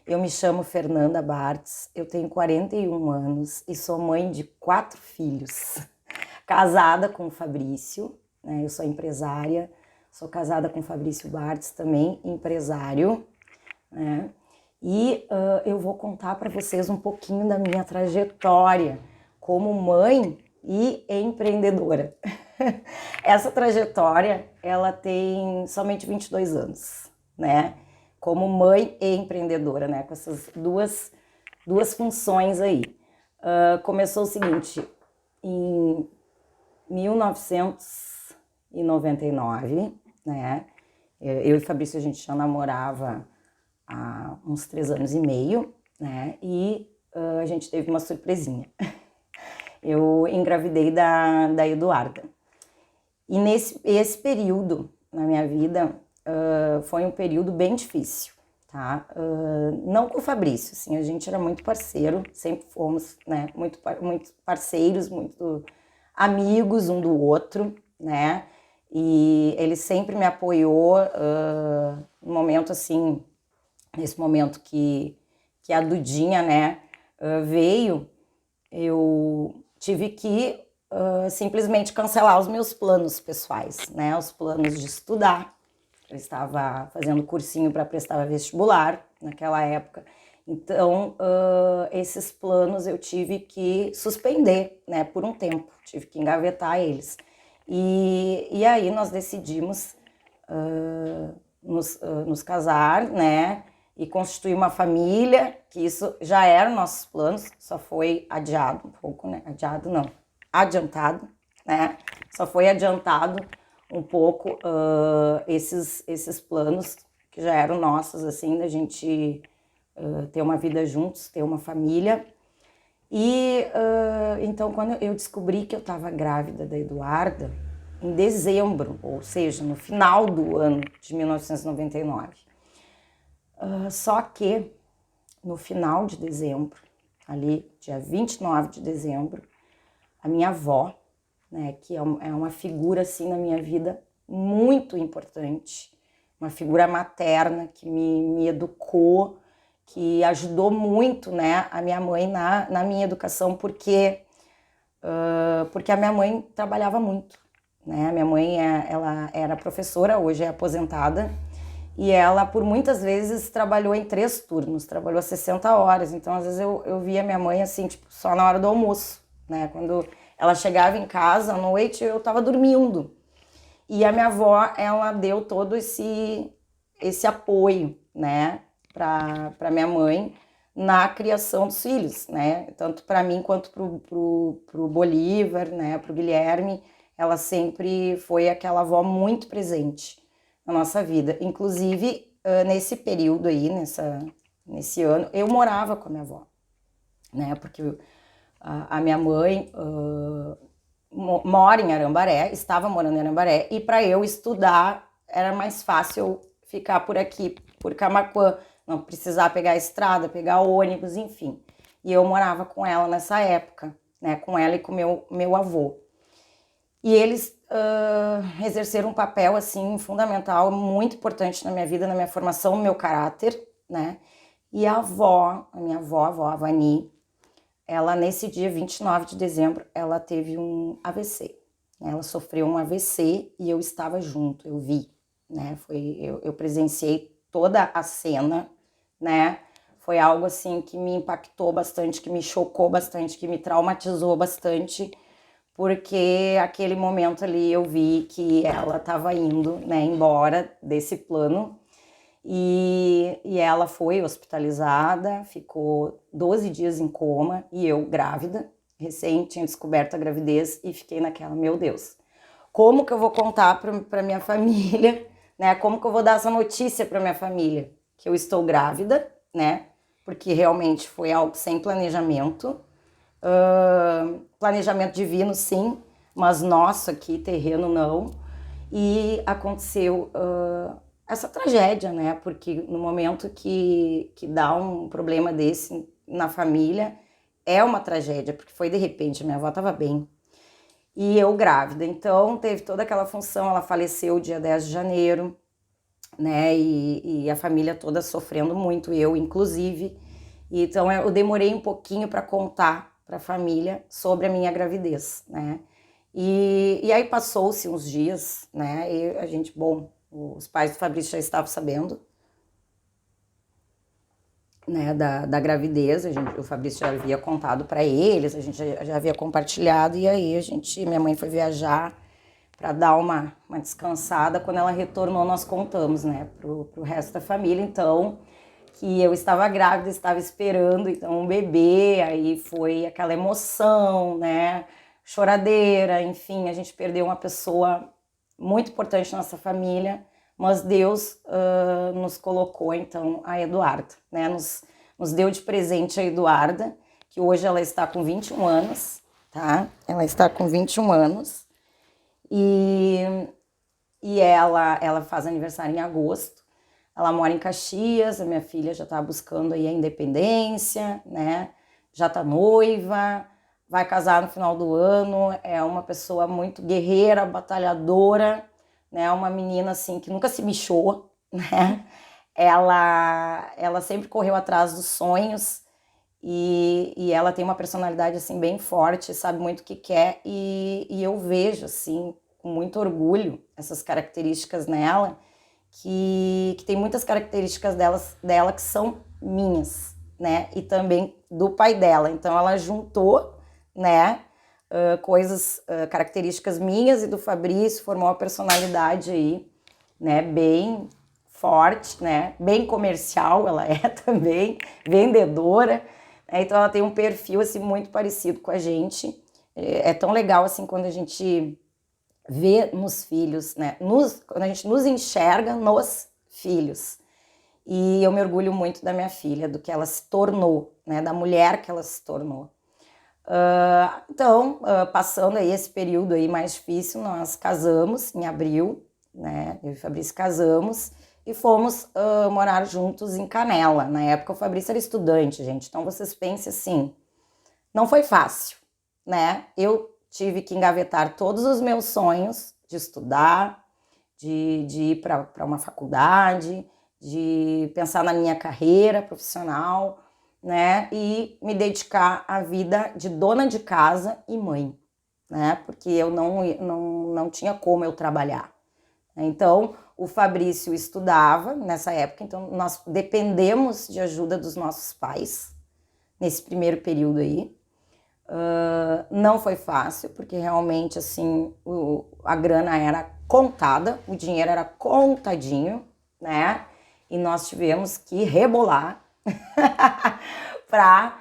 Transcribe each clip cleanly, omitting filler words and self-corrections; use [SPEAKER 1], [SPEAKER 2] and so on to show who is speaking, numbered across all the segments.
[SPEAKER 1] Eu me chamo Fernanda Bartz, eu tenho 41 anos e sou mãe de 4 filhos. Casada com o Fabrício, né? Eu sou empresária, sou casada com o Fabrício Bartz, também empresário, né? E eu vou contar para vocês um pouquinho da minha trajetória como mãe e empreendedora. Essa trajetória, ela tem somente 22 anos, né? Como mãe e empreendedora, né? Com essas duas funções aí. Começou o seguinte, em 1999, né? Eu e Fabrício, a gente já namorava há uns 3 anos e meio, né? E a gente teve uma surpresinha. Eu engravidei da Eduarda. E esse período na minha vida foi um período bem difícil, tá? Não com o Fabrício, assim, a gente era muito parceiro, sempre fomos, né, muito parceiros, muito amigos um do outro, né? E ele sempre me apoiou no momento, assim, nesse momento que a Dudinha, né, veio, eu tive que simplesmente cancelar os meus planos pessoais, né? Os planos de estudar. Eu estava fazendo cursinho para prestar vestibular naquela época. Então, esses planos eu tive que suspender, né? Por um tempo. Tive que engavetar eles. E aí nós decidimos nos casar, né? E constituir uma família, que isso já era nossos planos, só foi adiado um pouco, né? Adiado não, adiantado, né? Só foi adiantado um pouco esses planos que já eram nossos, assim, da gente ter uma vida juntos, ter uma família. E então, quando eu descobri que eu estava grávida da Eduarda, em dezembro, ou seja, no final do ano de 1999. Só que no final de dezembro, ali dia 29 de dezembro, a minha avó, né, que é uma figura assim na minha vida muito importante, uma figura materna que me educou, que ajudou muito, né, a minha mãe na minha educação, porque a minha mãe trabalhava muito, né? A minha mãe ela era professora, hoje é aposentada, e ela por muitas vezes trabalhou em 3 turnos, trabalhou 60 horas, então às vezes eu via minha mãe assim, tipo, só na hora do almoço, né? Quando ela chegava em casa à noite, eu tava dormindo. E a minha avó, ela deu todo esse apoio, né, para minha mãe na criação dos filhos, né? Tanto para mim quanto pro Bolívar, né, pro Guilherme, ela sempre foi aquela avó muito presente na nossa vida. Inclusive, nesse período aí, nesse ano, eu morava com a minha avó, né? Porque a minha mãe mora em Arambaré, estava morando em Arambaré, e para eu estudar era mais fácil ficar por aqui, por Camaquã, não precisar pegar a estrada, pegar ônibus, enfim. E eu morava com ela nessa época, né? Com ela e com meu avô. E eles exerceram um papel, assim, fundamental, muito importante na minha vida, na minha formação, no meu caráter, né? E a minha avó, a avó Avani, ela, nesse dia 29 de dezembro, ela teve um AVC. Né? Ela sofreu um AVC e eu estava junto, eu vi, né? Eu presenciei toda a cena, né? Foi algo, assim, que me impactou bastante, que me chocou bastante, que me traumatizou bastante, porque aquele momento ali eu vi que ela estava indo, né, embora desse plano, e ela foi hospitalizada, ficou 12 dias em coma, e eu grávida, recém tinha descoberto a gravidez, e fiquei naquela, meu Deus, como que eu vou contar para minha família, né, como que eu vou dar essa notícia para minha família, que eu estou grávida, né, porque realmente foi algo sem planejamento, planejamento divino, sim, mas nosso aqui, terreno, não. E aconteceu essa tragédia, né? Porque no momento que dá um problema desse na família, é uma tragédia, porque foi de repente, minha avó estava bem. E eu grávida, então teve toda aquela função, ela faleceu dia 10 de janeiro, né? E a família toda sofrendo muito, eu inclusive. Então eu demorei um pouquinho para contar para a família sobre a minha gravidez, né? E aí passou-se uns dias, né? E a gente, bom, os pais do Fabrício já estavam sabendo, né, da gravidez, o Fabrício já havia contado para eles, a gente já havia compartilhado, e aí minha mãe foi viajar para dar uma descansada. Quando ela retornou, nós contamos, né, pro resto da família, então, que eu estava grávida, estava esperando, então, um bebê, aí foi aquela emoção, né, choradeira, enfim, a gente perdeu uma pessoa muito importante na nossa família, mas Deus nos colocou, então, a Eduarda, né, nos deu de presente a Eduarda, que hoje ela está com 21 anos, tá? Ela está com 21 anos, e ela faz aniversário em agosto. Ela mora em Caxias, a minha filha já tá buscando aí a independência, né? Já tá noiva, vai casar no final do ano, é uma pessoa muito guerreira, batalhadora, né? Uma menina assim que nunca se bichou, né? Ela sempre correu atrás dos sonhos e ela tem uma personalidade assim bem forte, sabe muito o que quer e eu vejo assim com muito orgulho essas características nela, que tem muitas características dela que são minhas, né? E também do pai dela. Então ela juntou, né? Características minhas e do Fabrício, formou uma personalidade aí, né? Bem forte, né? Bem comercial, ela é também, vendedora. Né? Então ela tem um perfil assim muito parecido com a gente. É tão legal assim quando a gente vê nos filhos, né? Quando a gente nos enxerga nos filhos. E eu me orgulho muito da minha filha, do que ela se tornou, né? Da mulher que ela se tornou. Passando aí esse período aí mais difícil, nós casamos em abril, né? Eu e o Fabrício casamos e fomos morar juntos em Canela. Na época o Fabrício era estudante, gente. Então vocês pensem assim, não foi fácil, né? Eu tive que engavetar todos os meus sonhos de estudar, de ir para uma faculdade, de pensar na minha carreira profissional, né? E me dedicar à vida de dona de casa e mãe, né? Porque eu não tinha como eu trabalhar. Então, o Fabrício estudava nessa época, então nós dependemos de ajuda dos nossos pais nesse primeiro período aí. Não foi fácil, porque realmente assim a grana era contada, o dinheiro era contadinho, né? E nós tivemos que rebolar para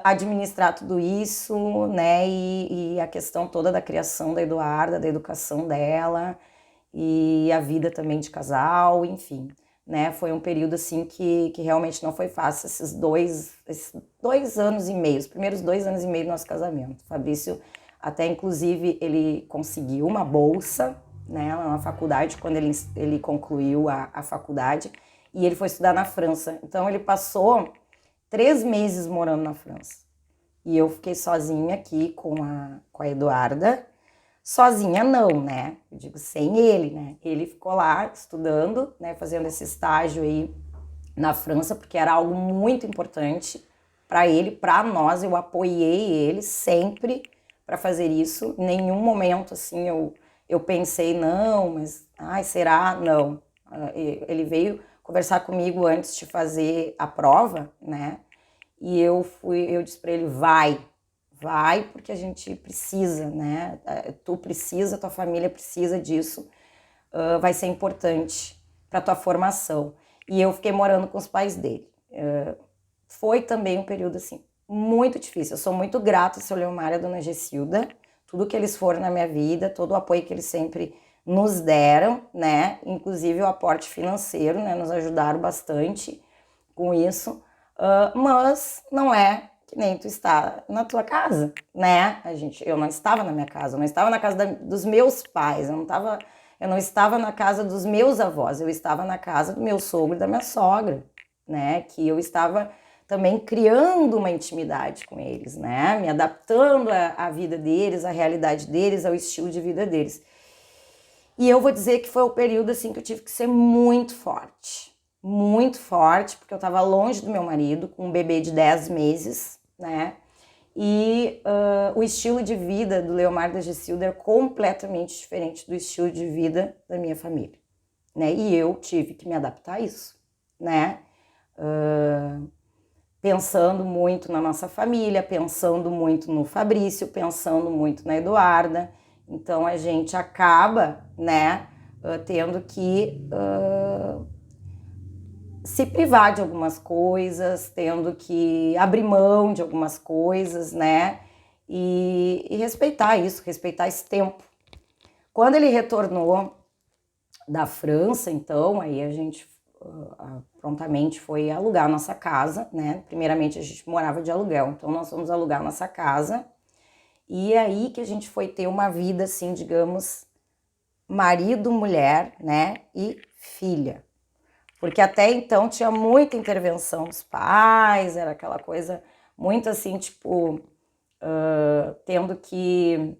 [SPEAKER 1] administrar tudo isso, né? E a questão toda da criação da Eduarda, da educação dela e a vida também de casal, enfim. Né, foi um período assim que realmente não foi fácil, esses dois anos e meio, os primeiros 2 anos e meio do nosso casamento. O Fabrício até inclusive ele conseguiu uma bolsa, né, na faculdade, quando ele concluiu a faculdade, e ele foi estudar na França. Então ele passou 3 meses morando na França. E eu fiquei sozinha aqui com a Eduarda. Sozinha não, né? Eu digo sem ele, né? Ele ficou lá estudando, né? Fazendo esse estágio aí na França, porque era algo muito importante para ele, para nós. Eu apoiei ele sempre para fazer isso. Em nenhum momento, assim, eu pensei, não, mas, ai, será? Não. Ele veio conversar comigo antes de fazer a prova, né? E eu disse para ele, vai, porque a gente precisa, né? Tu precisa, tua família precisa disso, vai ser importante para tua formação. E eu fiquei morando com os pais dele. Foi também um período, assim, muito difícil. Eu sou muito grata ao seu Leomar e à dona Gessilda, tudo que eles foram na minha vida, todo o apoio que eles sempre nos deram, né? Inclusive o aporte financeiro, né? Nos ajudaram bastante com isso. Mas não é que nem tu está na tua casa, né? Eu não estava na minha casa, eu não estava na casa dos meus pais, eu não estava na casa dos meus avós, eu estava na casa do meu sogro e da minha sogra, né? Que eu estava também criando uma intimidade com eles, né? Me adaptando à vida deles, à realidade deles, ao estilo de vida deles. E eu vou dizer que foi o período assim que eu tive que ser muito forte, porque eu estava longe do meu marido, com um bebê de 10 meses, né? E o estilo de vida do Leomar da Gessilda é completamente diferente do estilo de vida da minha família, né? E eu tive que me adaptar a isso, né? Pensando muito na nossa família, pensando muito no Fabrício, pensando muito na Eduarda. Então a gente acaba, né, tendo que se privar de algumas coisas, tendo que abrir mão de algumas coisas, né? E respeitar isso, respeitar esse tempo. Quando ele retornou da França, então, aí a gente prontamente foi alugar a nossa casa, né? Primeiramente a gente morava de aluguel, então nós fomos alugar a nossa casa. E é aí que a gente foi ter uma vida, assim, digamos, marido, mulher, né? E filha. Porque até então tinha muita intervenção dos pais, era aquela coisa muito assim, tipo, tendo que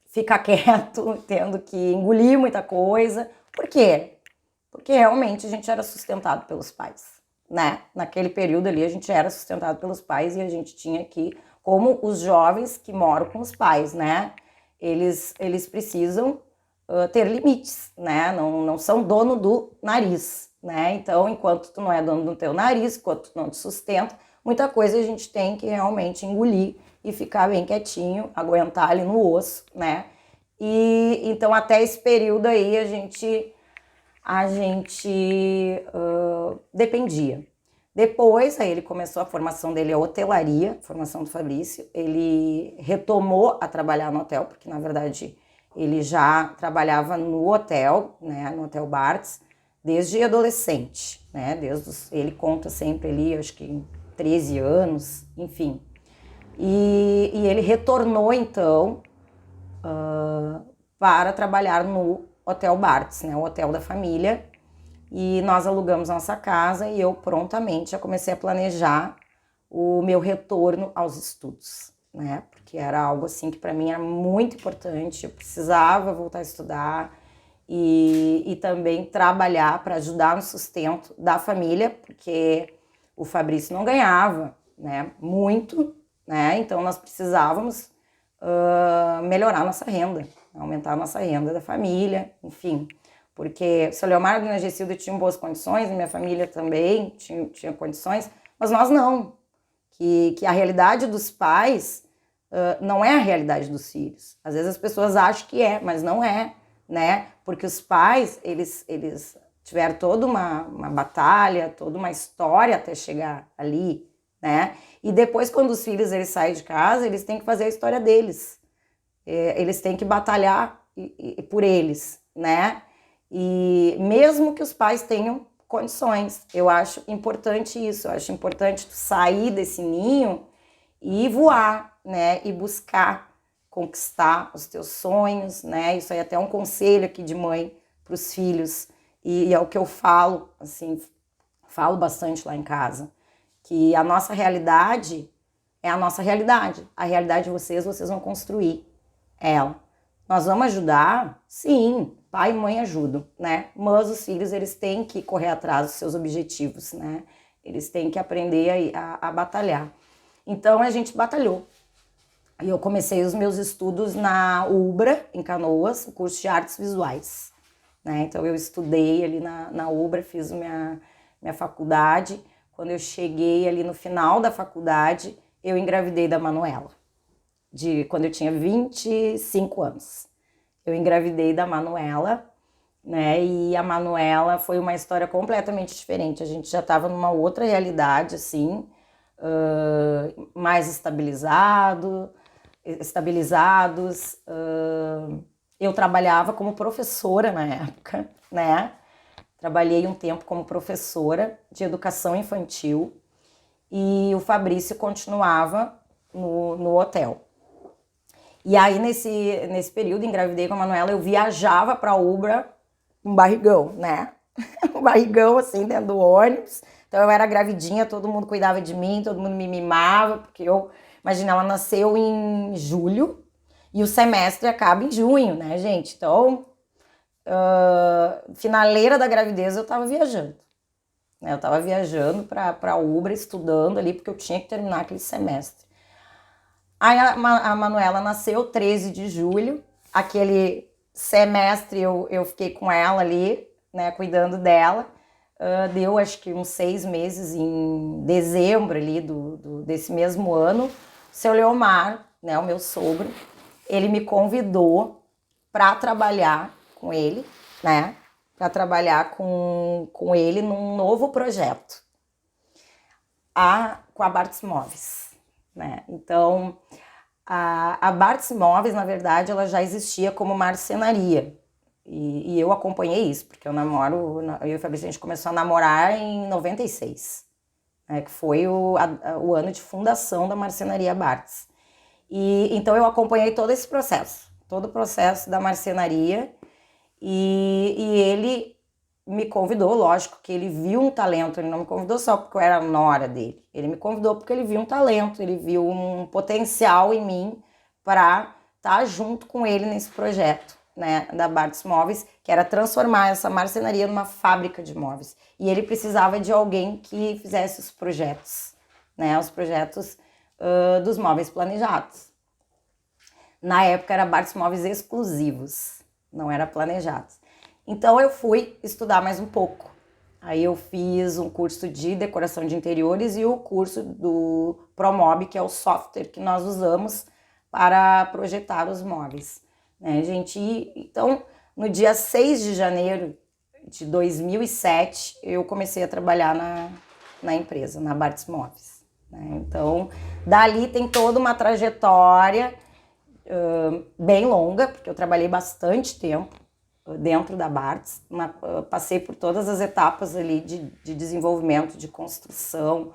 [SPEAKER 1] ficar quieto, tendo que engolir muita coisa. Por quê? Porque realmente a gente era sustentado pelos pais, né? Naquele período ali a gente era sustentado pelos pais e a gente tinha que, como os jovens que moram com os pais, né? Eles precisam ter limites, né? Não são dono do nariz, né? Então, enquanto tu não é dono do teu nariz, enquanto tu não te sustenta, muita coisa a gente tem que realmente engolir e ficar bem quietinho, aguentar ali no osso, né? E então até esse período aí a gente dependia. Depois, aí ele começou a formação dele, a hotelaria, formação do Fabrício. Ele retomou a trabalhar no hotel, porque na verdade ele já trabalhava no hotel, né, no Hotel Bartz, desde adolescente, né, ele conta sempre ali, acho que 13 anos, enfim. E ele retornou então para trabalhar no Hotel Bartz, né, o hotel da família, e nós alugamos nossa casa e eu prontamente já comecei a planejar o meu retorno aos estudos, né, porque era algo assim que para mim era muito importante, eu precisava voltar a estudar e também trabalhar para ajudar no sustento da família, porque o Fabrício não ganhava, né, muito, né, então nós precisávamos melhorar nossa renda, aumentar a nossa renda da família, enfim. Porque o seu Leomar e a Gessilda tinham boas condições, minha família também tinha condições, mas nós não. Que a realidade dos pais não é a realidade dos filhos. Às vezes as pessoas acham que é, mas não é, né? Porque os pais, eles tiveram toda uma batalha, toda uma história até chegar ali, né? E depois, quando os filhos eles saem de casa, eles têm que fazer a história deles. Eles têm que batalhar por eles, né? E mesmo que os pais tenham condições, eu acho importante isso. Eu acho importante tu sair desse ninho e voar, né? E buscar conquistar os teus sonhos, né? Isso aí até é um conselho aqui de mãe para os filhos. E é o que eu falo, assim, falo bastante lá em casa. Que a nossa realidade é a nossa realidade. A realidade de vocês vão construir ela. Nós vamos ajudar? Sim, pai e mãe ajudam, né? Mas os filhos, eles têm que correr atrás dos seus objetivos, né? Eles têm que aprender a batalhar. Então, a gente batalhou. E eu comecei os meus estudos na UBRA, em Canoas, o curso de artes visuais, né? Então, eu estudei ali na UBRA, fiz minha faculdade. Quando eu cheguei ali no final da faculdade, eu engravidei da Manuela, quando eu tinha 25 anos. Eu engravidei da Manuela, né? E a Manuela foi uma história completamente diferente. A gente já estava numa outra realidade, assim, mais estabilizados. Eu trabalhava como professora na época, né? Trabalhei um tempo como professora de educação infantil e o Fabrício continuava no hotel. E aí, nesse período, engravidei com a Manuela, eu viajava para Ubra com barrigão, né? Um barrigão, assim, dentro do ônibus. Então, eu era gravidinha, todo mundo cuidava de mim, todo mundo me mimava, porque imagina, ela nasceu em julho e o semestre acaba em junho, né, gente? Então, finaleira da gravidez, eu estava viajando. Né? Eu estava viajando para Ubra, estudando ali, porque eu tinha que terminar aquele semestre. Aí a Manuela nasceu 13 de julho, aquele semestre eu fiquei com ela ali, né, cuidando dela. Deu acho que uns 6 meses, em dezembro ali desse mesmo ano, o seu Leomar, né, o meu sogro, ele me convidou para trabalhar com ele, né, para trabalhar com ele num novo projeto, com a Bartz Móveis, né. Então, a Bartz Móveis, na verdade, ela já existia como marcenaria. E eu acompanhei isso, porque eu e o Fabrício, a gente começou a namorar em 96, né, que foi o ano de fundação da marcenaria Bartz. E então eu acompanhei todo esse processo, todo o processo da marcenaria, e ele me convidou, lógico que ele viu um talento, ele não me convidou só porque eu era nora dele, ele me convidou porque ele viu um talento, ele viu um potencial em mim para estar junto com ele nesse projeto, né, da Bartz Móveis, que era transformar essa marcenaria numa fábrica de móveis. E ele precisava de alguém que fizesse os projetos, né, os projetos dos móveis planejados. Na época era Bartz Móveis exclusivos, não era planejados. Então eu fui estudar mais um pouco. Aí eu fiz um curso de decoração de interiores e o curso do Promob, que é o software que nós usamos para projetar os móveis, né, gente? Então, no dia 6 de janeiro de 2007, eu comecei a trabalhar na empresa, na Bartz Móveis, né? Então, dali tem toda uma trajetória bem longa, porque eu trabalhei bastante tempo dentro da Bartz, passei por todas as etapas ali de desenvolvimento, de construção,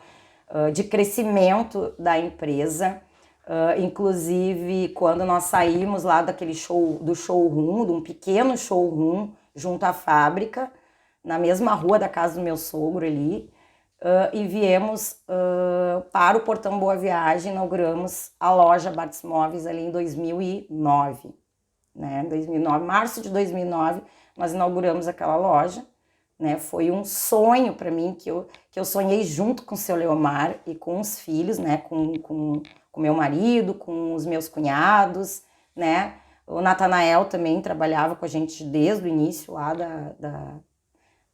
[SPEAKER 1] de crescimento da empresa. Inclusive, quando nós saímos lá do showroom, de um pequeno showroom junto à fábrica, na mesma rua da casa do meu sogro ali, e viemos para o Portão Boa Viagem, inauguramos a loja Bartz Móveis ali em 2009. Né, 2009, março de 2009, nós inauguramos aquela loja, né, foi um sonho para mim, que eu sonhei junto com o seu Leomar e com os filhos, né, com meu marido, com os meus cunhados, né, o Natanael também trabalhava com a gente desde o início lá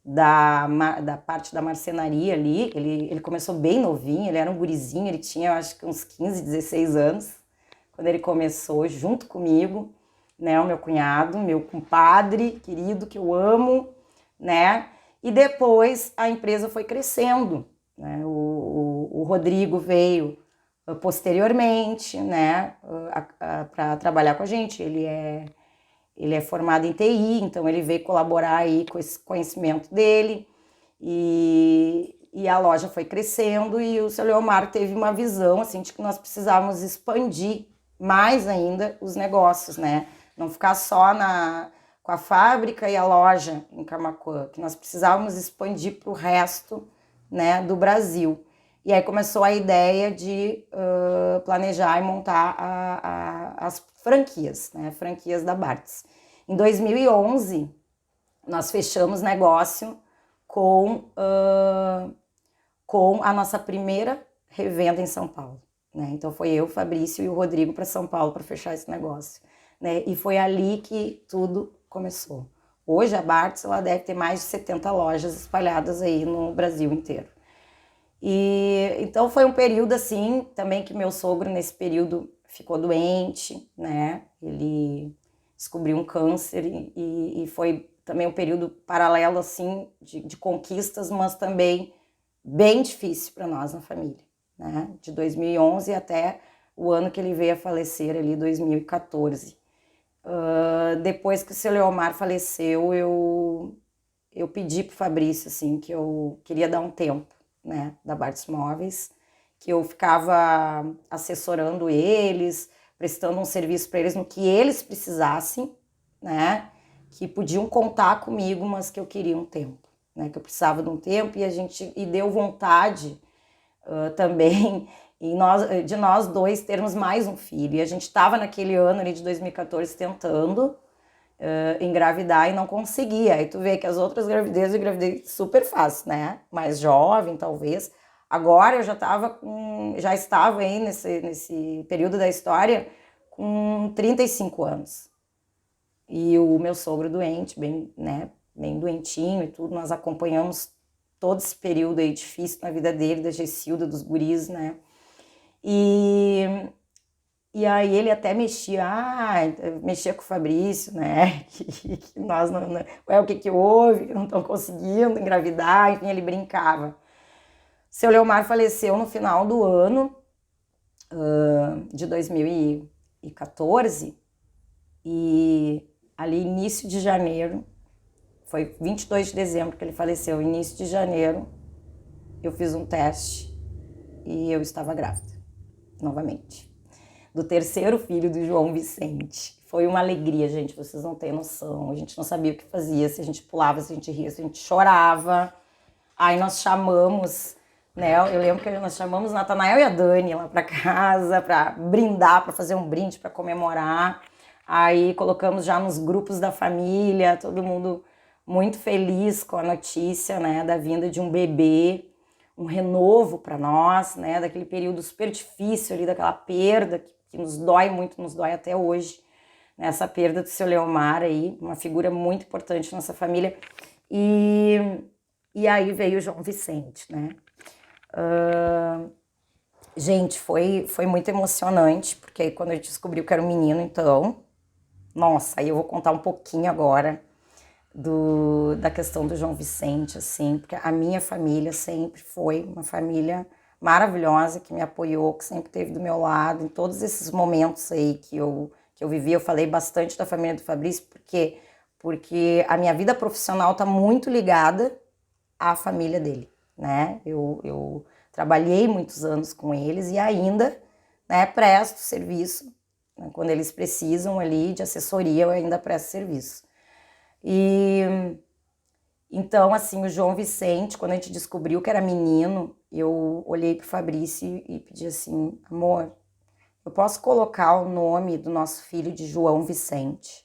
[SPEAKER 1] da parte da marcenaria ali. Ele começou bem novinho, ele era um gurizinho, ele tinha acho que uns 15, 16 anos, quando ele começou junto comigo, né, o meu cunhado, meu compadre querido, que eu amo, né, e depois a empresa foi crescendo, né, o Rodrigo veio posteriormente, né, para trabalhar com a gente. Ele é formado em TI, então ele veio colaborar aí com esse conhecimento dele, e a loja foi crescendo, e o seu Leomar teve uma visão, assim, de que nós precisávamos expandir mais ainda os negócios, né, não ficar só com a fábrica e a loja em Camaquã, que nós precisávamos expandir para o resto, né, do Brasil. E aí começou a ideia de planejar e montar as franquias, né, franquias da Bartz. Em 2011, nós fechamos negócio com a nossa primeira revenda em São Paulo, né? Então foi eu, o Fabrício e o Rodrigo para São Paulo para fechar esse negócio, né? E foi ali que tudo começou. Hoje a Bartz, ela deve ter mais de 70 lojas espalhadas aí no Brasil inteiro. E então foi um período assim também que meu sogro nesse período ficou doente, né? Ele descobriu um câncer, e foi também um período paralelo assim de conquistas, mas também bem difícil para nós na família, né? De 2011 até o ano que ele veio a falecer ali, 2014. Depois que o seu Leomar faleceu, eu pedi pro Fabrício assim que eu queria dar um tempo, né, da Bartz Móveis, que eu ficava assessorando eles, prestando um serviço para eles no que eles precisassem, né, que podiam contar comigo, mas que eu queria um tempo, né, que eu precisava de um tempo, e deu vontade também de nós dois termos mais um filho. E a gente estava naquele ano ali de 2014 tentando, engravidar e não conseguia. Aí tu vê que as outras gravidezes eu engravidei super fácil, né? Mais jovem, talvez. Agora eu já estava aí nesse período da história com 35 anos. E o meu sogro doente, bem, né, bem doentinho e tudo, nós acompanhamos todo esse período aí difícil na vida dele, da Gessilda, dos guris, né? E aí ele até mexia com o Fabrício, né? Que nós não, o que houve? Que não estão conseguindo engravidar, enfim, ele brincava. Seu Leomar faleceu no final do ano de 2014 e ali início de janeiro, foi 22 de dezembro que ele faleceu, início de janeiro eu fiz um teste e eu estava grávida, novamente, do terceiro filho do João Vicente. Foi uma alegria, gente, vocês não têm noção, a gente não sabia o que fazia, se a gente pulava, se a gente ria, se a gente chorava. Aí nós chamamos, né, eu lembro que nós chamamos o Natanael e a Dani lá para casa para brindar, para fazer um brinde, para comemorar. Aí colocamos já nos grupos da família, todo mundo muito feliz com a notícia, né, da vinda de um bebê, um renovo para nós, né, daquele período super difícil ali, daquela perda que nos dói muito, nos dói até hoje, né, essa perda do seu Leomar aí, uma figura muito importante na nossa família. E aí veio o João Vicente, né? Gente, foi muito emocionante, porque aí quando a gente descobriu que era um menino, então, nossa, aí eu vou contar um pouquinho agora da questão do João Vicente, assim, porque a minha família sempre foi uma família maravilhosa, que me apoiou, que sempre esteve do meu lado, em todos esses momentos aí que eu vivi. Eu falei bastante da família do Fabrício, porque a minha vida profissional está muito ligada à família dele, né? Eu trabalhei muitos anos com eles e ainda, né, presto serviço, né, quando eles precisam ali de assessoria, eu ainda presto serviço. E então, assim, o João Vicente, quando a gente descobriu que era menino, eu olhei pro Fabrício e pedi assim: amor, eu posso colocar o nome do nosso filho de João Vicente,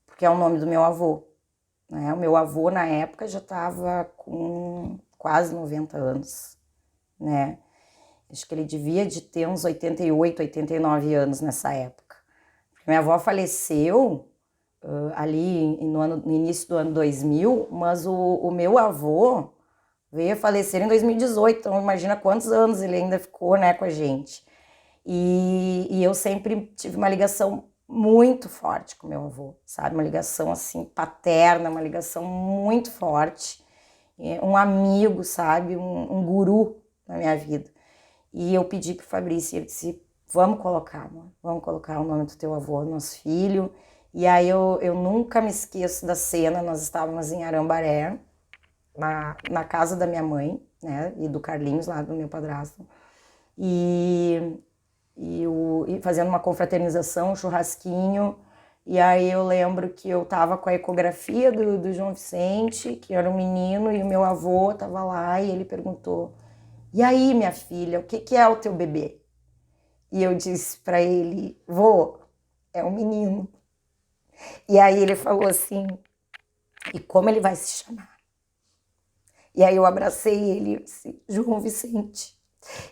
[SPEAKER 1] porque é o nome do meu avô, né? O meu avô, na época, já estava com quase 90 anos, né? Acho que ele devia de ter uns 88, 89 anos nessa época. Minha avó faleceu ali no início do ano 2000, mas o meu avô veio a falecer em 2018, então imagina quantos anos ele ainda ficou, né, com a gente. E eu sempre tive uma ligação muito forte com meu avô, sabe? Uma ligação assim paterna, uma ligação muito forte, um amigo, sabe? Um guru na minha vida. E eu pedi pro Fabrício, ele disse: vamos colocar, amor, vamos colocar o nome do teu avô, nosso filho. E aí eu nunca me esqueço da cena, nós estávamos em Arambaré, na casa da minha mãe, né, e do Carlinhos, lá do meu padrasto, e fazendo uma confraternização, um churrasquinho. E aí eu lembro que eu tava com a ecografia do João Vicente, que era um menino, e o meu avô tava lá e ele perguntou: e aí, minha filha, o que é o teu bebê? E eu disse para ele: vô, é um menino. E aí ele falou assim: e como ele vai se chamar? E aí eu abracei ele e disse: João Vicente.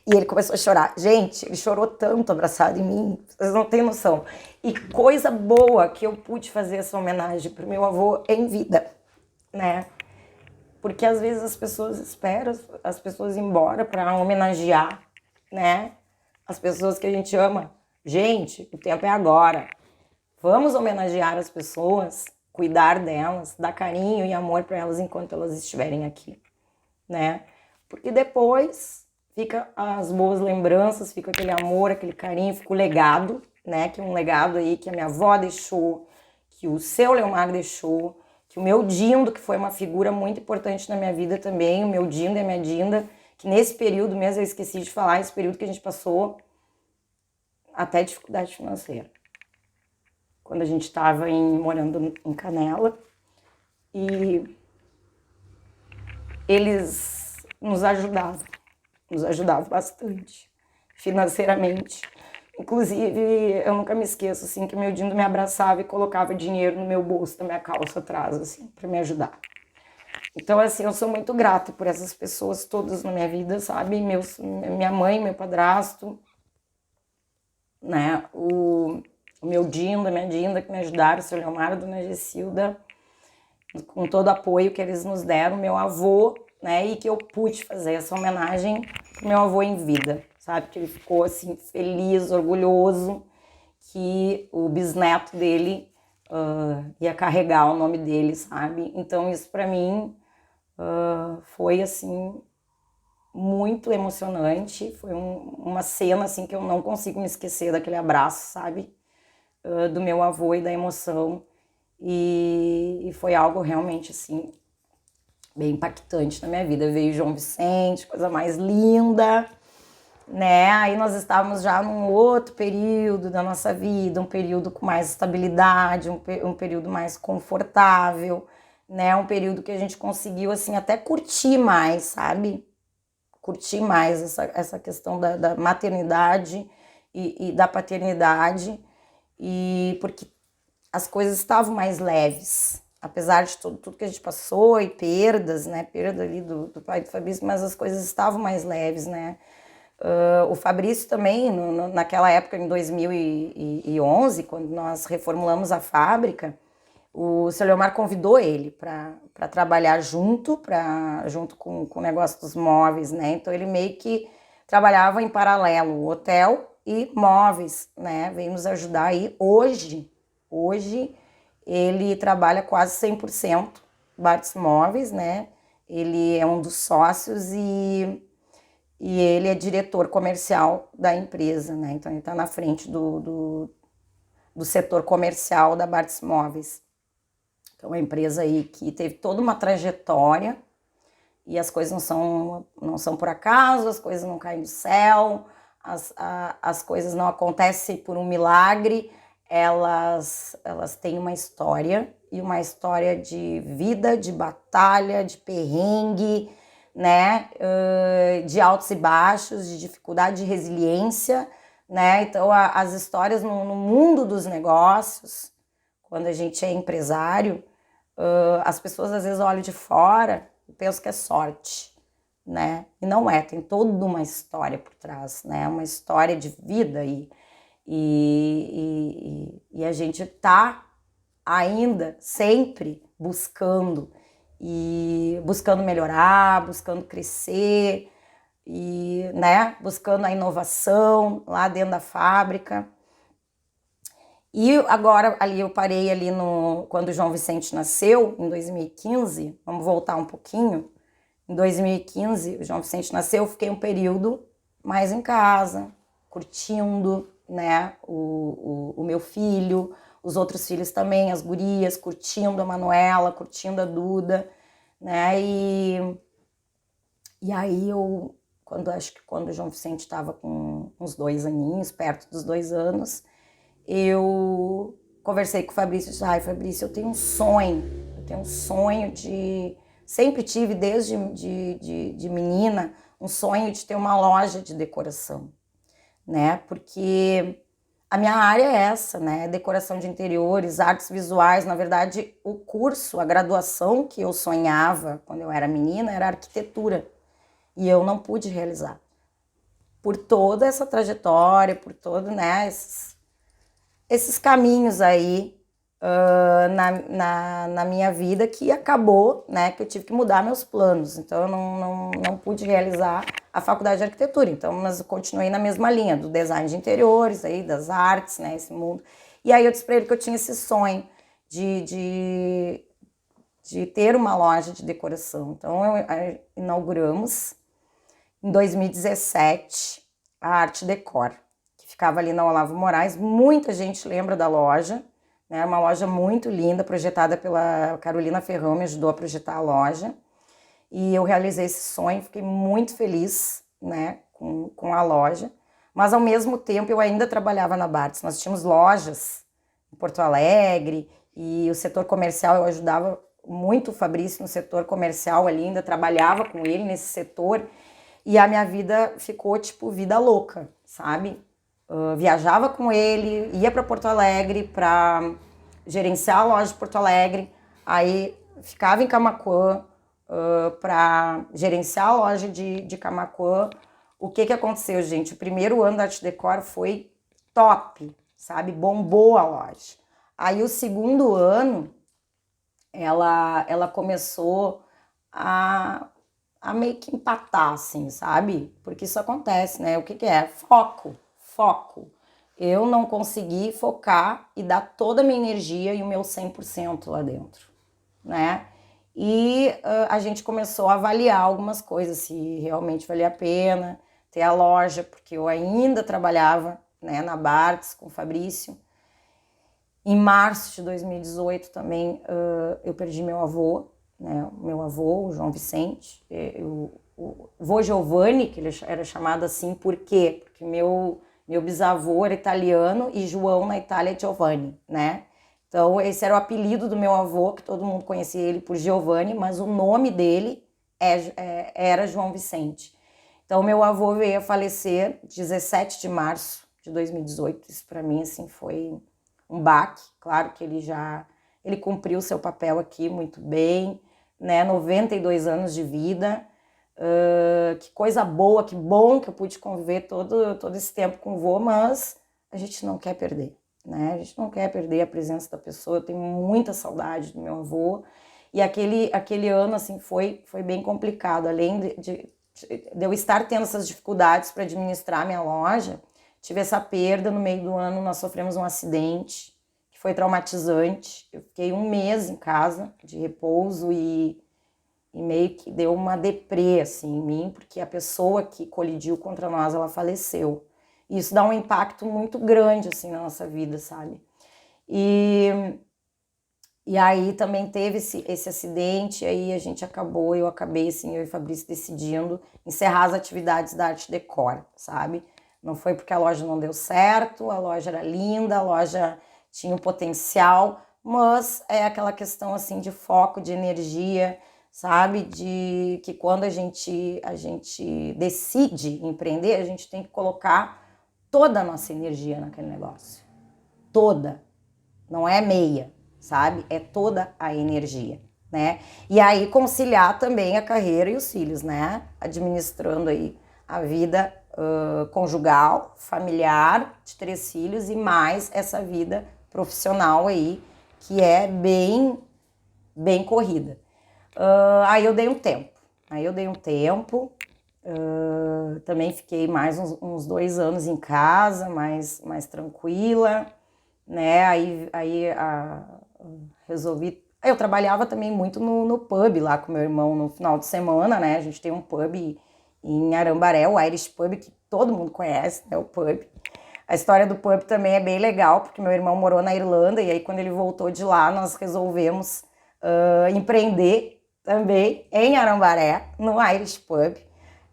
[SPEAKER 1] E ele começou a chorar. Gente, ele chorou tanto abraçado em mim, vocês não têm noção. E coisa boa que eu pude fazer essa homenagem pro meu avô em vida, né? Porque às vezes as pessoas esperam as pessoas ir embora para homenagear, né? As pessoas que a gente ama. Gente, o tempo é agora. Vamos homenagear as pessoas, cuidar delas, dar carinho e amor para elas enquanto elas estiverem aqui, né? Porque depois fica as boas lembranças, fica aquele amor, aquele carinho, fica o legado, né? Que é um legado aí que a minha avó deixou, que o seu Leomar deixou, que o meu Dindo, que foi uma figura muito importante na minha vida também, o meu Dindo e a minha Dinda, que nesse período mesmo, eu esqueci de falar, esse período que a gente passou até dificuldade financeira. Quando a gente estava morando em Canela, e eles nos ajudavam bastante financeiramente, Inclusive, eu nunca me esqueço, assim, que meu Dindo me abraçava e colocava dinheiro no meu bolso da minha calça atrás, assim, pra me ajudar. Então, assim, eu sou muito grata por essas pessoas todas na minha vida, sabe? Minha mãe, meu padrasto, né? O meu Dindo, a minha Dinda, que me ajudaram, o seu Leomardo, a dona Gessilda, com todo o apoio que eles nos deram, meu avô, né? E que eu pude fazer essa homenagem pro meu avô em vida, sabe? Que ele ficou, assim, feliz, orgulhoso, que o bisneto dele ia carregar o nome dele, sabe? Então, isso pra mim foi, assim, muito emocionante. Foi uma cena, assim, que eu não consigo me esquecer daquele abraço, sabe? Do meu avô e da emoção. E foi algo realmente, assim, bem impactante na minha vida. Veio João Vicente, coisa mais linda, né? Aí nós estávamos já num outro período da nossa vida, um período com mais estabilidade, um período mais confortável, né? Um período que a gente conseguiu, assim, até curtir mais, sabe? Curtir mais essa questão da maternidade e da paternidade, e porque as coisas estavam mais leves, apesar de tudo que a gente passou e perdas, né? Perda ali do pai do Fabrício, mas as coisas estavam mais leves, né? O Fabrício também, naquela época, em 2011, quando nós reformulamos a fábrica, o seu Leomar convidou ele para trabalhar junto com o negócio dos móveis, né? Então ele meio que trabalhava em paralelo, hotel e móveis, né? Veio nos ajudar aí. Hoje ele trabalha quase 100% Bartz Móveis, né? Ele é um dos sócios e ele é diretor comercial da empresa, né? Então ele está na frente do setor comercial da Bartz Móveis. Então, é uma empresa aí que teve toda uma trajetória e as coisas não são por acaso, as coisas não caem do céu, as coisas não acontecem por um milagre, elas têm uma história, e uma história de vida, de batalha, de perrengue, né, de altos e baixos, de dificuldade, de resiliência, né? Então, as histórias no mundo dos negócios, quando a gente é empresário, as pessoas às vezes olham de fora e pensam que é sorte, né? E não é, tem toda uma história por trás, né? Uma história de vida e a gente tá ainda sempre buscando melhorar, buscando crescer e, né, buscando a inovação lá dentro da fábrica. E agora ali eu parei ali quando o João Vicente nasceu, em 2015, vamos voltar um pouquinho. Em 2015, o João Vicente nasceu, eu fiquei um período mais em casa, curtindo, né, o meu filho, os outros filhos também, as gurias, curtindo a Manuela, curtindo a Duda, né, e aí acho que quando o João Vicente estava com uns 2 aninhos, perto dos 2 anos, eu conversei com o Fabrício e disse, Fabrício, eu tenho um sonho sempre tive desde de menina, um sonho de ter uma loja de decoração, né, porque a minha área é essa, né, decoração de interiores, artes visuais. Na verdade, o curso, a graduação que eu sonhava quando eu era menina era arquitetura, e eu não pude realizar, por toda essa trajetória, por todo, né, esses caminhos aí na minha vida que acabou, né, que eu tive que mudar meus planos. Então eu não pude realizar a faculdade de arquitetura, então, mas eu continuei na mesma linha do design de interiores, aí, das artes, né, esse mundo. E aí eu disse para ele que eu tinha esse sonho de ter uma loja de decoração. Então inauguramos em 2017 a Arte Decor, que ficava ali na Olavo Moraes. Muita gente lembra da loja, né? Uma loja muito linda, projetada pela Carolina Ferrão, me ajudou a projetar a loja. E eu realizei esse sonho, fiquei muito feliz, né, com a loja. Mas, ao mesmo tempo, eu ainda trabalhava na Bartz. Nós tínhamos lojas em Porto Alegre e o setor comercial, eu ajudava muito o Fabrício no setor comercial ali, ainda trabalhava com ele nesse setor. E a minha vida ficou, tipo, vida louca, sabe? viajava com ele, ia para Porto Alegre para gerenciar a loja de Porto Alegre, aí ficava em Camaquã para gerenciar a loja de Camaquã. O que aconteceu, gente? O primeiro ano da Arte Decor foi top, sabe? Bombou a loja. Aí o segundo ano, ela começou a meio que empatar, assim, sabe? Porque isso acontece, né? O que é? Foco. Eu não consegui focar e dar toda a minha energia e o meu 100% lá dentro, né? E a gente começou a avaliar algumas coisas, se realmente valia a pena ter a loja, porque eu ainda trabalhava, né, na Bartz com o Fabrício. Em março de 2018 também eu perdi meu avô, né, meu avô, o João Vicente, o vô Giovanni, que ele era chamado assim, por quê? Porque meu bisavô era italiano e João na Itália é Giovanni, né? Então esse era o apelido do meu avô, que todo mundo conhecia ele por Giovanni, mas o nome dele era João Vicente. Então meu avô veio a falecer 17 de março de 2018, isso para mim assim foi um baque. Claro que ele cumpriu seu papel aqui muito bem, né? 92 anos de vida, que coisa boa, que bom que eu pude conviver todo esse tempo com o vô, mas a gente não quer perder, né? A gente não quer perder a presença da pessoa. Eu tenho muita saudade do meu avô, e aquele ano assim foi bem complicado. Além de eu estar tendo essas dificuldades para administrar minha loja, tive essa perda. No meio do ano nós sofremos um acidente que foi traumatizante. Eu fiquei um mês em casa de repouso e meio que deu uma deprê assim em mim, porque a pessoa que colidiu contra nós, ela faleceu. E isso dá um impacto muito grande assim na nossa vida, sabe? E aí também teve esse acidente, aí eu acabei assim, eu e o Fabrício decidindo encerrar as atividades da Arte Decor, sabe? Não foi porque a loja não deu certo, a loja era linda, a loja tinha um potencial, mas é aquela questão assim de foco, de energia, sabe? De que quando a gente decide empreender, a gente tem que colocar toda a nossa energia naquele negócio. Toda. Não é meia, sabe? É toda a energia, né? E aí conciliar também a carreira e os filhos, né? Administrando aí a vida conjugal, familiar, de 3 filhos e mais essa vida profissional aí, que é bem corrida. Aí eu dei um tempo. Também fiquei mais uns 2 anos em casa, mais tranquila, né? Resolvi. Eu trabalhava também muito no pub lá com meu irmão no final de semana, né? A gente tem um pub em Arambaré, o Irish Pub, que todo mundo conhece, né? O pub. A história do pub também é bem legal, porque meu irmão morou na Irlanda e aí quando ele voltou de lá, nós resolvemos empreender também em Arambaré, no Irish Pub.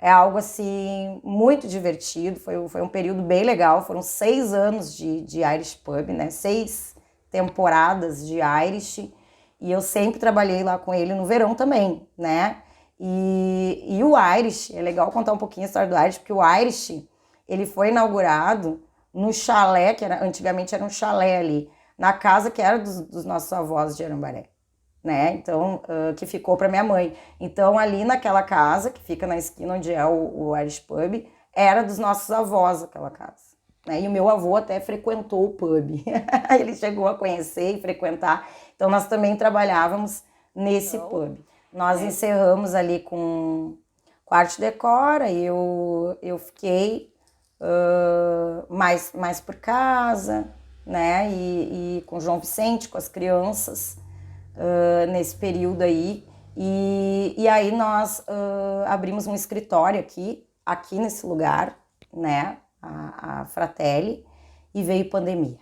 [SPEAKER 1] É algo assim muito divertido, foi um período bem legal, foram 6 anos de Irish Pub, né? 6 temporadas de Irish, e eu sempre trabalhei lá com ele no verão também, né? E o Irish, é legal contar um pouquinho a história do Irish, porque o Irish, ele foi inaugurado no chalé, que antigamente era um chalé ali, na casa que era dos nossos avós de Arambaré, né? Então, que ficou para minha mãe. Então, ali naquela casa, que fica na esquina onde é o Irish Pub, era dos nossos avós aquela casa, né? E o meu avô até frequentou o pub. Ele chegou a conhecer e frequentar. Então, nós também trabalhávamos nesse pub. Nós encerramos ali com Arte Decor, e eu fiquei mais por casa, né? E com o João Vicente, com as crianças, nesse período aí. E aí nós abrimos um escritório aqui nesse lugar, né? A Fratelli, e veio pandemia.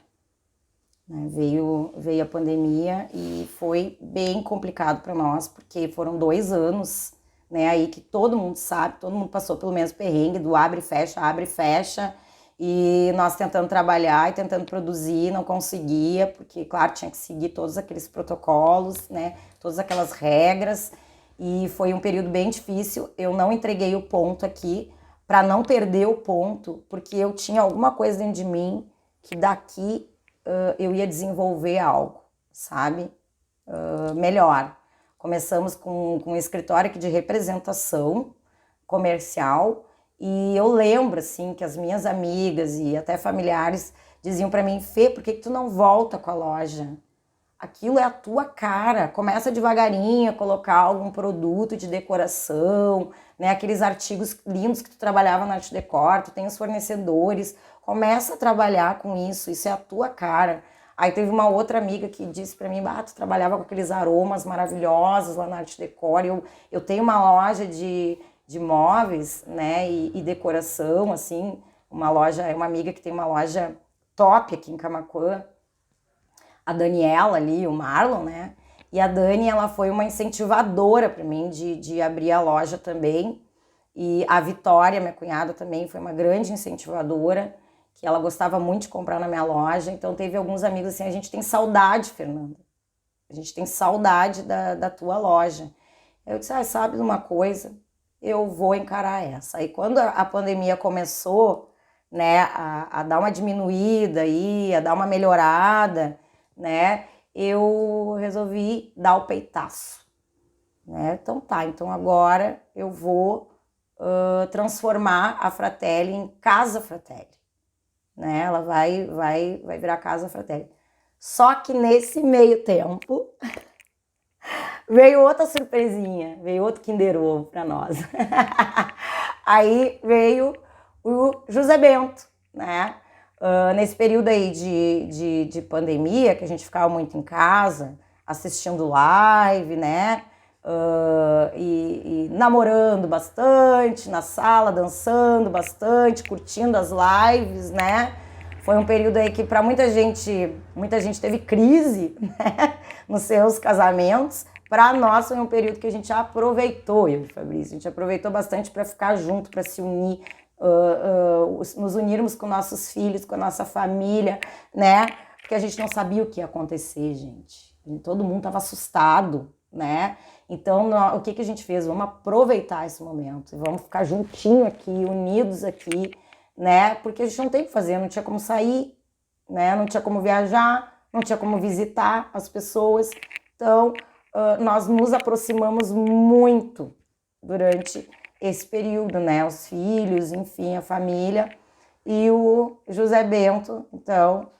[SPEAKER 1] Né? Veio a pandemia e foi bem complicado para nós, porque foram 2 anos, né, aí que todo mundo sabe, todo mundo passou pelo mesmo perrengue do abre e fecha, e nós tentando trabalhar e tentando produzir, não conseguia, porque, claro, tinha que seguir todos aqueles protocolos, né, todas aquelas regras, e foi um período bem difícil. Eu não entreguei o ponto aqui para não perder o ponto, porque eu tinha alguma coisa dentro de mim que daqui eu ia desenvolver algo, sabe? Melhor. Começamos com um escritório aqui de representação comercial e eu lembro, assim, que as minhas amigas e até familiares diziam para mim: Fê, por que tu não volta com a loja? Aquilo é a tua cara, começa devagarinho a colocar algum produto de decoração, né? Aqueles artigos lindos que tu trabalhava na Arte Decor, tu tem os fornecedores, começa a trabalhar com isso é a tua cara. Aí teve uma outra amiga que disse pra mim: tu trabalhava com aqueles aromas maravilhosos lá na Arte Decor, eu tenho uma loja de móveis, né, e decoração, assim, uma amiga que tem uma loja top aqui em Camaquã, a Daniela ali, o Marlon, né? E a Dani, ela foi uma incentivadora para mim de abrir a loja também. E a Vitória, minha cunhada, também foi uma grande incentivadora, que ela gostava muito de comprar na minha loja. Então teve alguns amigos assim: a gente tem saudade, Fernanda. A gente tem saudade da tua loja. Eu disse: sabe de uma coisa? Eu vou encarar essa. Aí quando a pandemia começou, né, a dar uma diminuída aí, a dar uma melhorada, né, eu resolvi dar o peitaço, né? Então tá, então agora eu vou transformar a Fratelli em Casa Fratelli, né? Ela vai virar Casa Fratelli. Só que nesse meio tempo veio outra surpresinha, veio outro Kinder Ovo para nós. Aí veio o José Bento, né? Nesse período aí de pandemia, que a gente ficava muito em casa, assistindo live, né? E namorando bastante na sala, dançando bastante, curtindo as lives, né? Foi um período aí que para muita gente teve crise, né? Nos seus casamentos. Para nós foi um período que a gente aproveitou, eu e o Fabrício, a gente aproveitou bastante para ficar junto, para se unir, nos unirmos com nossos filhos, com a nossa família, né? Porque a gente não sabia o que ia acontecer, gente. Todo mundo estava assustado, né? Então, o que a gente fez? Vamos aproveitar esse momento, vamos ficar juntinho aqui, unidos aqui, né? Porque a gente não tem o que fazer, não tinha como sair, né? Não tinha como viajar, não tinha como visitar as pessoas. Então, nós nos aproximamos muito durante esse período, né? Os filhos, enfim, a família. E o José Bento, então,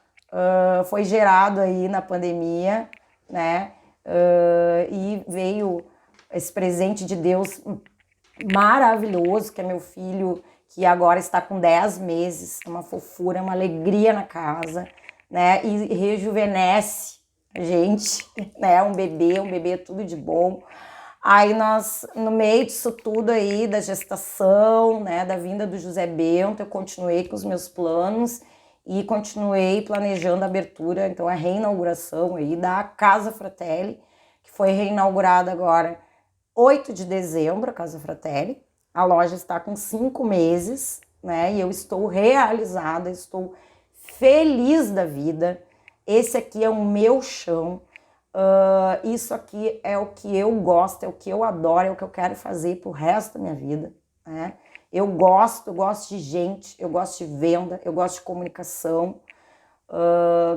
[SPEAKER 1] foi gerado aí na pandemia, né? E veio esse presente de Deus maravilhoso, que é meu filho, que agora está com 10 meses, uma fofura, uma alegria na casa, né? E rejuvenesce a gente, né? Um bebê tudo de bom. Aí nós, no meio disso tudo aí, da gestação, né, da vinda do José Bento, eu continuei com os meus planos e continuei planejando a abertura, então a reinauguração aí da Casa Fratelli, que foi reinaugurada agora 8 de dezembro, a Casa Fratelli. A loja está com 5 meses, né, e eu estou realizada, estou feliz da vida. Esse aqui é o meu chão. Isso aqui é o que eu gosto, é o que eu adoro, é o que eu quero fazer pro resto da minha vida, né? Eu gosto de gente, eu gosto de venda, eu gosto de comunicação,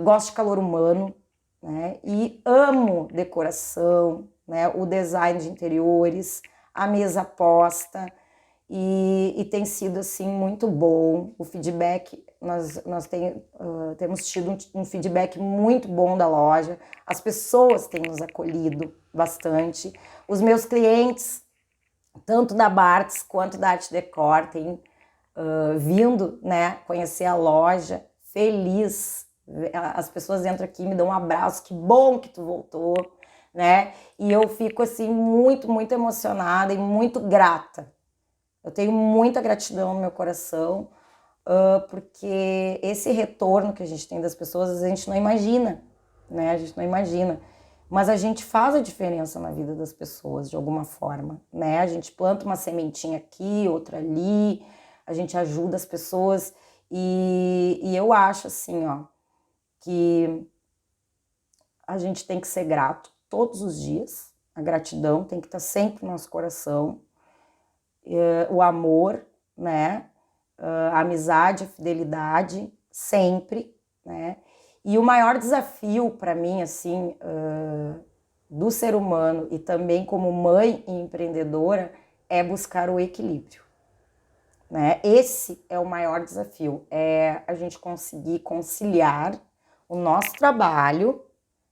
[SPEAKER 1] gosto de calor humano, né? E amo decoração, né? O design de interiores, a mesa posta, e tem sido assim muito bom. O feedback, nós temos tido um feedback muito bom da loja, as pessoas têm nos acolhido bastante, os meus clientes, tanto da Bartz quanto da Arte Decor, têm vindo, né, conhecer a loja, feliz. As pessoas entram aqui, me dão um abraço, que bom que tu voltou, né? E eu fico assim muito, muito emocionada e muito grata. Eu tenho muita gratidão no meu coração, porque esse retorno que a gente tem das pessoas, a gente não imagina, né? A gente não imagina. Mas a gente faz a diferença na vida das pessoas, de alguma forma, né? A gente planta uma sementinha aqui, outra ali, a gente ajuda as pessoas. E eu acho, assim, ó, que a gente tem que ser grato todos os dias. A gratidão tem que estar sempre no nosso coração. O amor, né? A amizade, a fidelidade, sempre, né? E o maior desafio para mim, assim, do ser humano e também como mãe e empreendedora é buscar o equilíbrio, né? Esse é o maior desafio, é a gente conseguir conciliar o nosso trabalho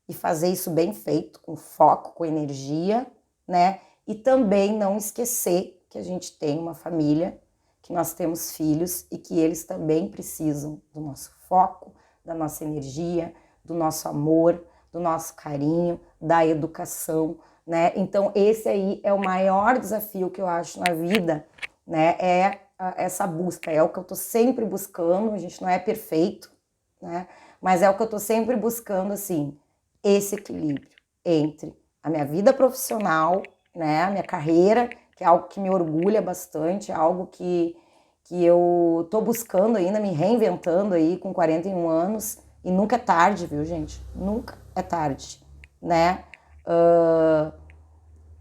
[SPEAKER 1] e fazer isso bem feito, com foco, com energia, né? E também não esquecer que a gente tem uma família, que nós temos filhos e que eles também precisam do nosso foco, da nossa energia, do nosso amor, do nosso carinho, da educação, né? Então esse aí é o maior desafio que eu acho na vida, né? É essa busca, é o que eu tô sempre buscando. A gente não é perfeito, né? Mas é o que eu tô sempre buscando, assim, esse equilíbrio entre a minha vida profissional, né, a minha carreira, que é algo que me orgulha bastante, é algo que eu tô buscando ainda, me reinventando aí com 41 anos, e nunca é tarde, viu, gente? Nunca é tarde, né?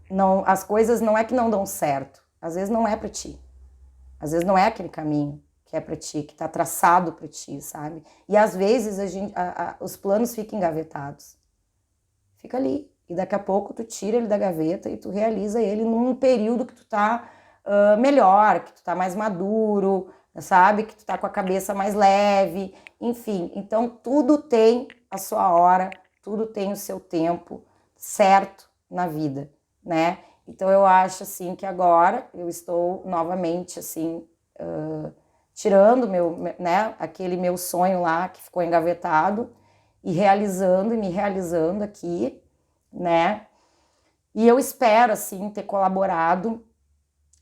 [SPEAKER 1] Não, as coisas não é que não dão certo, às vezes não é pra ti, às vezes não é aquele caminho que é pra ti, que tá traçado pra ti, sabe? E às vezes os planos ficam engavetados. Fica ali. E daqui a pouco tu tira ele da gaveta e tu realiza ele num período que tu tá melhor, que tu tá mais maduro, sabe? Que tu tá com a cabeça mais leve, enfim. Então tudo tem a sua hora, tudo tem o seu tempo certo na vida, né? Então eu acho assim que agora eu estou novamente assim tirando né, aquele meu sonho lá que ficou engavetado e realizando e me realizando aqui, né? E eu espero, assim, ter colaborado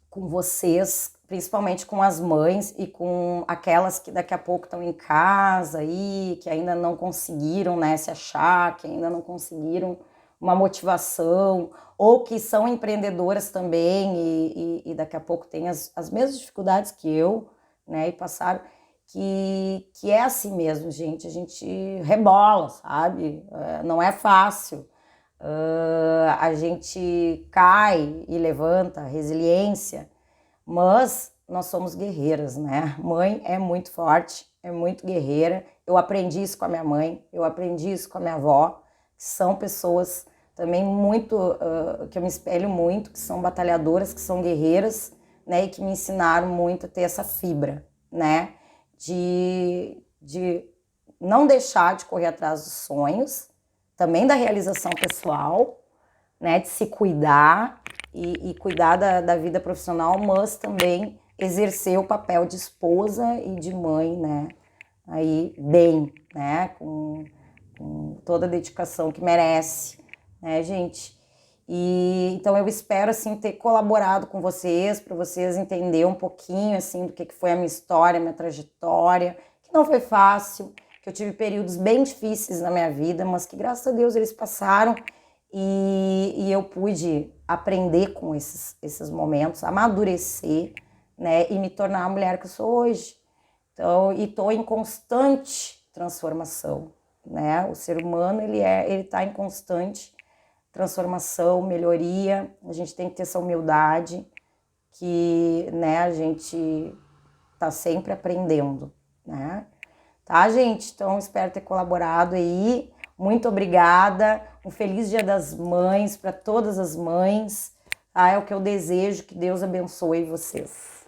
[SPEAKER 1] com vocês, principalmente com as mães e com aquelas que daqui a pouco estão em casa aí, que ainda não conseguiram, né, se achar, que ainda não conseguiram uma motivação, ou que são empreendedoras também e daqui a pouco têm as mesmas dificuldades que eu, né, e passaram, que é assim mesmo, gente, a gente rebola, sabe? Não é fácil. A gente cai e levanta, resiliência, mas nós somos guerreiras, né? Mãe é muito forte, é muito guerreira. Eu aprendi isso com a minha mãe, eu aprendi isso com a minha avó, que são pessoas também muito, que eu me espelho muito, que são batalhadoras, que são guerreiras, né? E que me ensinaram muito a ter essa fibra, né? De não deixar de correr atrás dos sonhos, também da realização pessoal, né, de se cuidar e cuidar da vida profissional, mas também exercer o papel de esposa e de mãe, né, aí bem, né, com toda a dedicação que merece, né, gente? E então eu espero assim ter colaborado com vocês para vocês entenderem um pouquinho assim do que foi a minha história, a minha trajetória, que não foi fácil, que eu tive períodos bem difíceis na minha vida, mas que graças a Deus eles passaram e eu pude aprender com esses momentos, amadurecer, né, e me tornar a mulher que eu sou hoje. Então, e estou em constante transformação, né? O ser humano ele está em constante transformação, melhoria. A gente tem que ter essa humildade que, né, a gente tá sempre aprendendo, né? Tá, gente? Então, espero ter colaborado aí. Muito obrigada. Um feliz Dia das Mães para todas as mães. Tá? É o que eu desejo. Que Deus abençoe vocês.